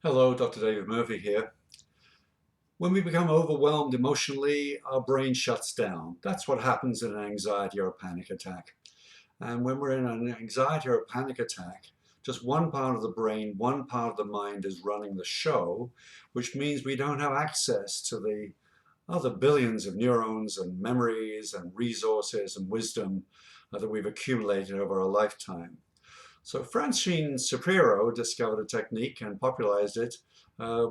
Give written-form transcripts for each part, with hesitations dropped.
Hello, Dr. David Murphy here. When we become overwhelmed emotionally, our brain shuts down. That's what happens in an anxiety or a panic attack. And when we're in an anxiety or a panic attack, just one part of the brain, one part of the mind is running the show, which means we don't have access to the other billions of neurons and memories and resources and wisdom that we've accumulated over our lifetime. So Francine Shapiro discovered a technique and popularized it,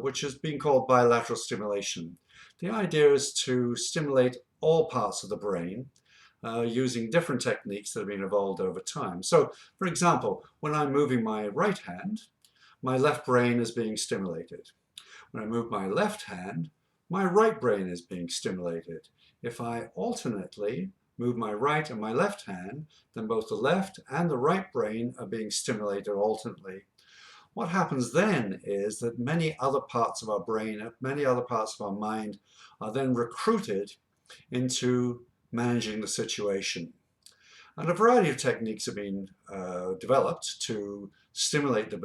which has been called bilateral stimulation. The idea is to stimulate all parts of the brain using different techniques that have been evolved over time. So, for example, when I'm moving my right hand, my left brain is being stimulated. When I move my left hand, my right brain is being stimulated. If I alternately move my right and my left hand, then both the left and the right brain are being stimulated alternately. What happens then is that many other parts of our brain, many other parts of our mind are then recruited into managing the situation. And a variety of techniques have been developed to stimulate the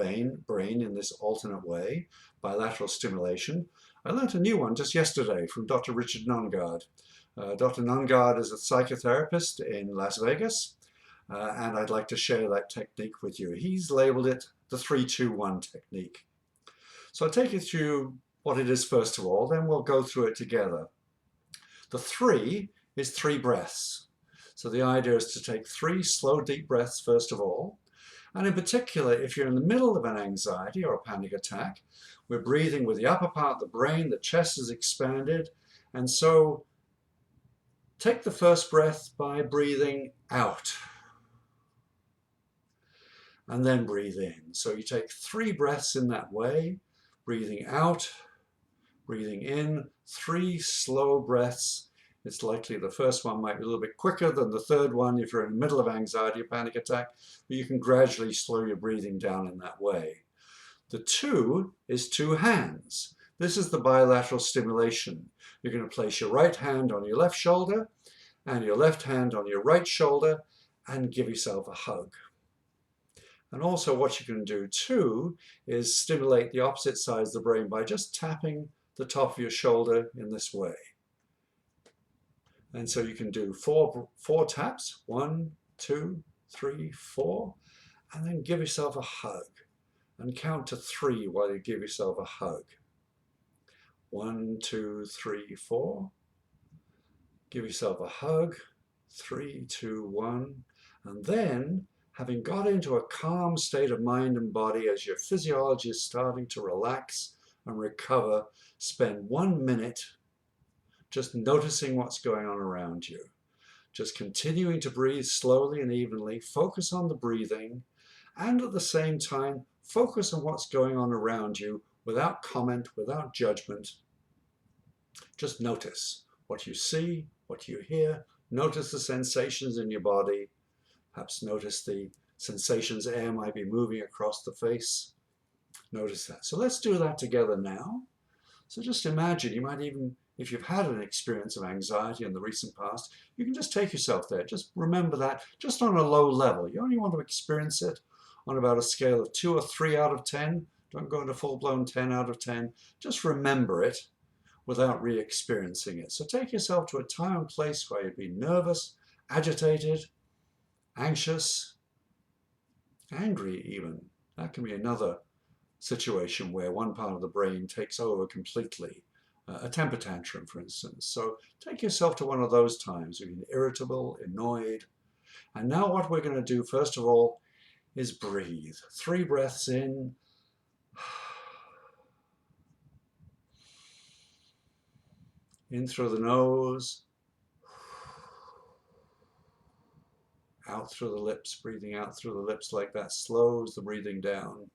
brain in this alternate way, bilateral stimulation. I learned a new one just yesterday from Dr. Richard Nongard. Dr. Nongard is a psychotherapist in Las Vegas, and I'd like to share that technique with you. He's labeled it the 3-2-1 technique. So I'll take you through what it is first of all, then we'll go through it together. The 3 is 3 breaths. So the idea is to take 3 slow, deep breaths first of all. And in particular, if you're in the middle of an anxiety or a panic attack, we're breathing with the upper part of the brain, the chest is expanded. And so take the first breath by breathing out and then breathe in. So you take 3 breaths in that way, breathing out, breathing in, 3 slow breaths. It's likely the first one might be a little bit quicker than the third one if you're in the middle of anxiety or panic attack, but you can gradually slow your breathing down in that way. The 2 is 2 hands. This is the bilateral stimulation. You're going to place your right hand on your left shoulder and your left hand on your right shoulder and give yourself a hug. And also what you can do too is stimulate the opposite sides of the brain by just tapping the top of your shoulder in this way. And so you can do four taps, 1, 2, 3, 4, and then give yourself a hug. And count to 3 while you give yourself a hug. 1, 2, 3, 4. Give yourself a hug. 3, 2, 1. And then, having got into a calm state of mind and body as your physiology is starting to relax and recover, spend 1 minute just noticing what's going on around you. Just continuing to breathe slowly and evenly, focus on the breathing, and at the same time, focus on what's going on around you without comment, without judgment. Just notice what you see, what you hear, notice the sensations in your body, perhaps notice the sensations air might be moving across the face. Notice that. So let's do that together now. So just imagine, you might even, if you've had an experience of anxiety in the recent past, you can just take yourself there. Just remember that, just on a low level. You only want to experience it on about a scale of 2 or 3 out of 10. Don't go into full-blown 10 out of 10. Just remember it without re-experiencing it. So take yourself to a time and place where you'd be nervous, agitated, anxious, angry even. That can be another situation where one part of the brain takes over completely. A temper tantrum, for instance. So take yourself to one of those times. You've been irritable, annoyed. And now what we're going to do, first of all, is breathe. 3 breaths in. In through the nose. Out through the lips, breathing out through the lips like that slows the breathing down.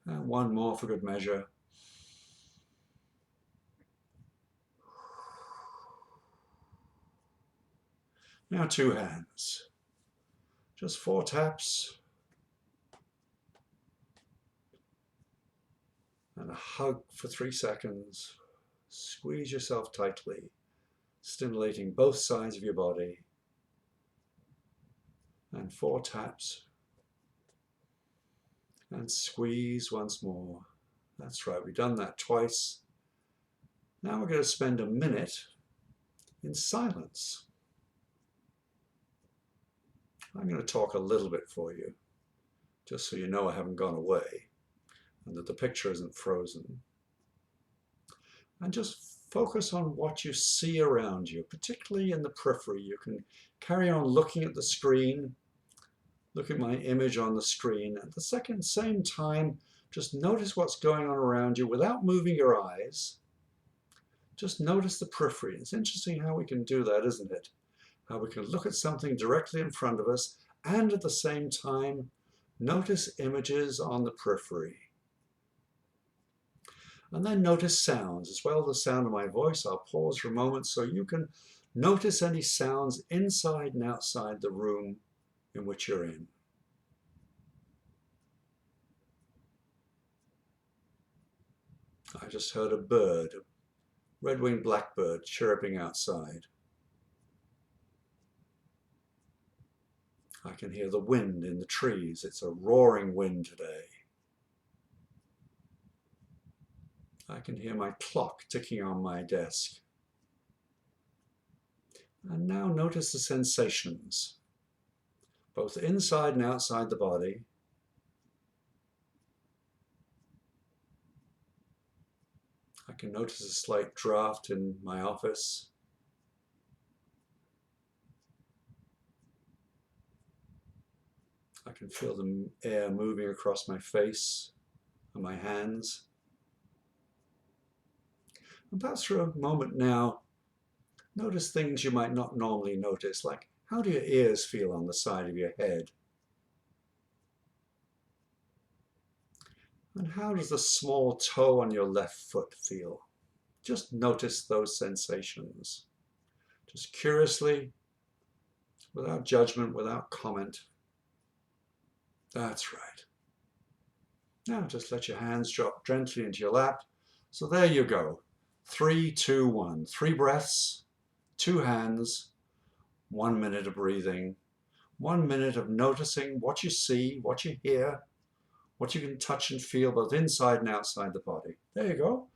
And 1 more for good measure. Now 2 hands. Just 4 taps. And a hug for 3 seconds. Squeeze yourself tightly, stimulating both sides of your body. And 4 taps. And squeeze once more. That's right, we've done that twice. Now we're going to spend a minute in silence. I'm going to talk a little bit for you, just so you know I haven't gone away and that the picture isn't frozen. And just focus on what you see around you, particularly in the periphery. You can carry on looking at the screen, look at my image on the screen. At the same time, just notice what's going on around you without moving your eyes. Just notice the periphery. It's interesting how we can do that, isn't it? How we can look at something directly in front of us and at the same time notice images on the periphery. And then notice sounds as well as the sound of my voice. I'll pause for a moment so you can notice any sounds inside and outside the room in which you're in. I just heard a bird, a red-winged blackbird, chirping outside. I can hear the wind in the trees. It's a roaring wind today. I can hear my clock ticking on my desk. And now notice the sensations, both inside and outside the body. I can notice a slight draft in my office. I can feel the air moving across my face and my hands. And perhaps for a moment now, notice things you might not normally notice, like how do your ears feel on the side of your head? And how does the small toe on your left foot feel? Just notice those sensations. Just curiously, without judgment, without comment. That's right. Now just let your hands drop gently into your lap. So there you go. 3, 2, 1. 3 breaths, 2 hands, 1 minute of breathing, 1 minute of noticing what you see, what you hear, what you can touch and feel both inside and outside the body. There you go.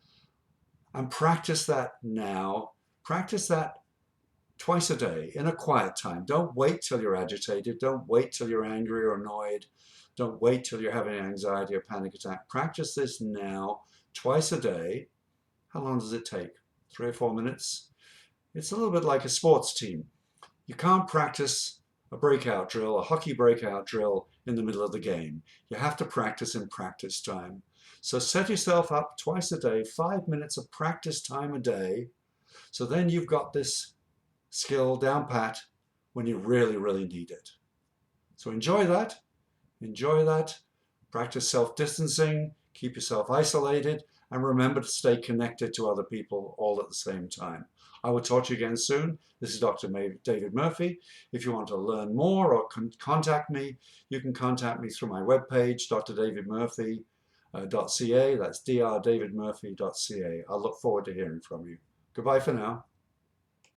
And practice that now. Practice that twice a day in a quiet time. Don't wait till you're agitated. Don't wait till you're angry or annoyed. Don't wait till you're having an anxiety or panic attack. Practice this now, twice a day. How long does it take? 3 or 4 minutes? It's a little bit like a sports team. You can't practice a breakout drill, a hockey breakout drill in the middle of the game. You have to practice in practice time. So set yourself up twice a day, 5 minutes of practice time a day. So then you've got this skill down pat when you really, really need it. So enjoy that. Enjoy that. Practice self-distancing. Keep yourself isolated. And remember to stay connected to other people all at the same time. I will talk to you again soon. This is Dr. David Murphy. If you want to learn more or contact me, you can contact me through my webpage, drdavidmurphy.ca. That's drdavidmurphy.ca. I'll look forward to hearing from you. Goodbye for now.